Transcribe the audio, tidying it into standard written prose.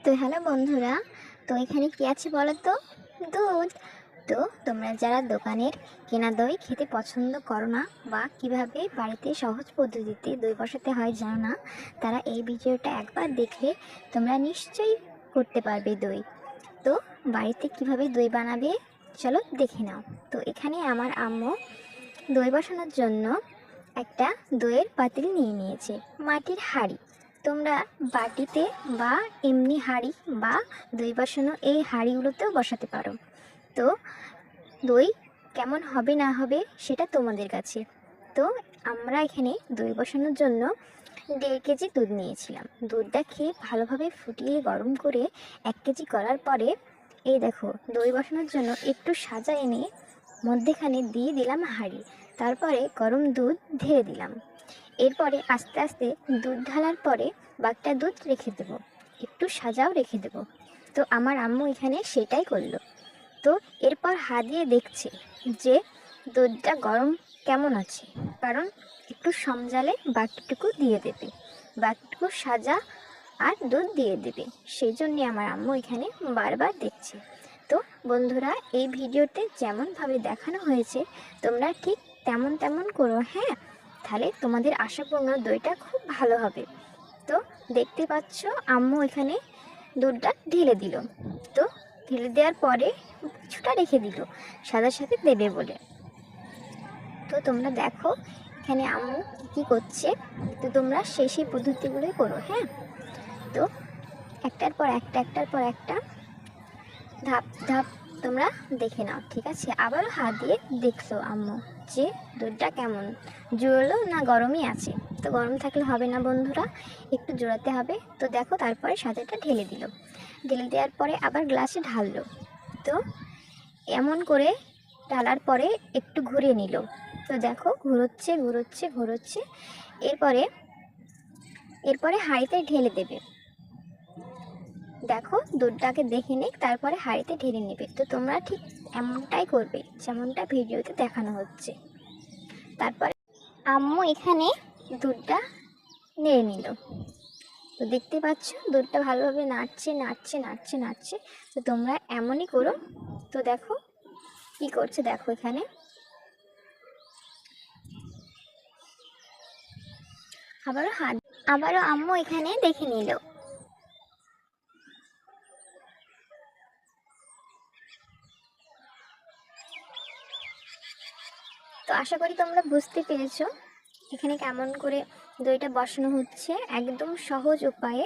তো হ্যালো বন্ধুরা, তো এখানে কি আছে বলো তো? দুধ। তো তোমরা যারা দোকানের কেনা দই খেতে পছন্দ করো না বা কিভাবে বাড়িতে সহজ পদ্ধতিতে দই বসাতে হয় জানো না, তারা এই ভিডিওটা একবার দেখলে তোমরা নিশ্চয়ই করতে পারবে দই। তো বাড়িতে কিভাবে দই বানাবে চলো দেখে নাও। তো এখানে আমার আম্মু দই বসানোর জন্য একটা দইয়ের পাতিল নিয়ে নিয়েছে, মাটির হাঁড়ি। তোমরা বাটিতে বা এমনি হাঁড়ি বা দই বসানো এই হাঁড়িগুলোতেও বসাতে পারো। তো দই কেমন হবে না হবে সেটা তোমাদের কাছে। তো আমরা এখানে দই বসানোর জন্য 1.5 কেজি দুধ নিয়েছিলাম। দুধটা খেয়ে ভালোভাবে ফুটিয়ে গরম করে 1 কেজি করার পরে এই দেখো দই বসানোর জন্য একটু সাজা এনে মধ্যেখানে দিয়ে দিলাম হাঁড়ি। তারপরে গরম দুধ ঢেলে দিলাম। এরপরে আস্তে আস্তে দুধ ঢালার পরে বাকিটা দুধ রেখে দেবো, একটু সাজাও রেখে দেবো। তো আমার আম্মু এখানে সেটাই করলো। তো এরপর হাত দিয়ে দেখছে যে দুধটা গরম কেমন আছে, কারণ একটু সমজালে বাকিটুকু দিয়ে দেবে, বাকিটুকু সাজা আর দুধ দিয়ে দেবে। সেই জন্যে আমার আম্মু এখানে বারবার দেখছে। তো বন্ধুরা, এই ভিডিওতে যেমনভাবে দেখানো হয়েছে তোমরা ঠিক তেমন তেমন করো, হ্যাঁ? তাহলে তোমাদের আশাপূর্ণ দইটা খুব ভালো হবে। তো দেখতে পাচ্ছ আম্মু এখানে দুধটা ঢেলে দিল। তো ঢেলে দেওয়ার পরে কিছুটা রেখে দিল সাদার সাথে দেবে বলে। তো তোমরা দেখো এখানে আম্মু কী করছে। তো তোমরা সেই পদ্ধতিগুলোই করো, হ্যাঁ? তো একটার পর একটা ধাপ ধাপ তোমরা দেখে নাও, ঠিক আছে? আবারও হাত দিয়ে দেখছো আম্মু যে দুধটা কেমন, জোরালো না গরমই আছে। তো গরম থাকলে হবে না বন্ধুরা, একটু জোড়াতে হবে। তো দেখো তারপরে সাজাটা ঢেলে দিল। ঢেলে দেওয়ার পরে আবার গ্লাসে ঢাললো। তো এমন করে ঢালার পরে একটু ঘুরিয়ে নিল। তো দেখো ঘুরোচ্ছে ঘুরোচ্ছে ঘুরোচ্ছে। এরপরে এরপরে হাঁড়িতে ঢেলে দেবে। দেখো দুধটাকে দেখে নিক, তারপরে হাঁড়িতে ঢেলে নেবে। তো তোমরা ঠিক এমনটাই করবে যেমনটা ভিডিওতে দেখানো হচ্ছে। তারপরে আম্মু এখানে দুধটা নেড়ে নিল। তো দেখতে পাচ্ছ দুধটা ভালোভাবে নাড়ছে নাড়ছে নাড়ছে নাড়ছে। তো তোমরা এমনই করো। তো দেখো কি করছে, দেখো এখানে আবারও আম্মু এখানে দেখে নিল। তো আশা করি তোমরা বুঝতে পেরেছো এখানে কেমন করে দইটা বসানো হচ্ছে। একদম সহজ উপায়ে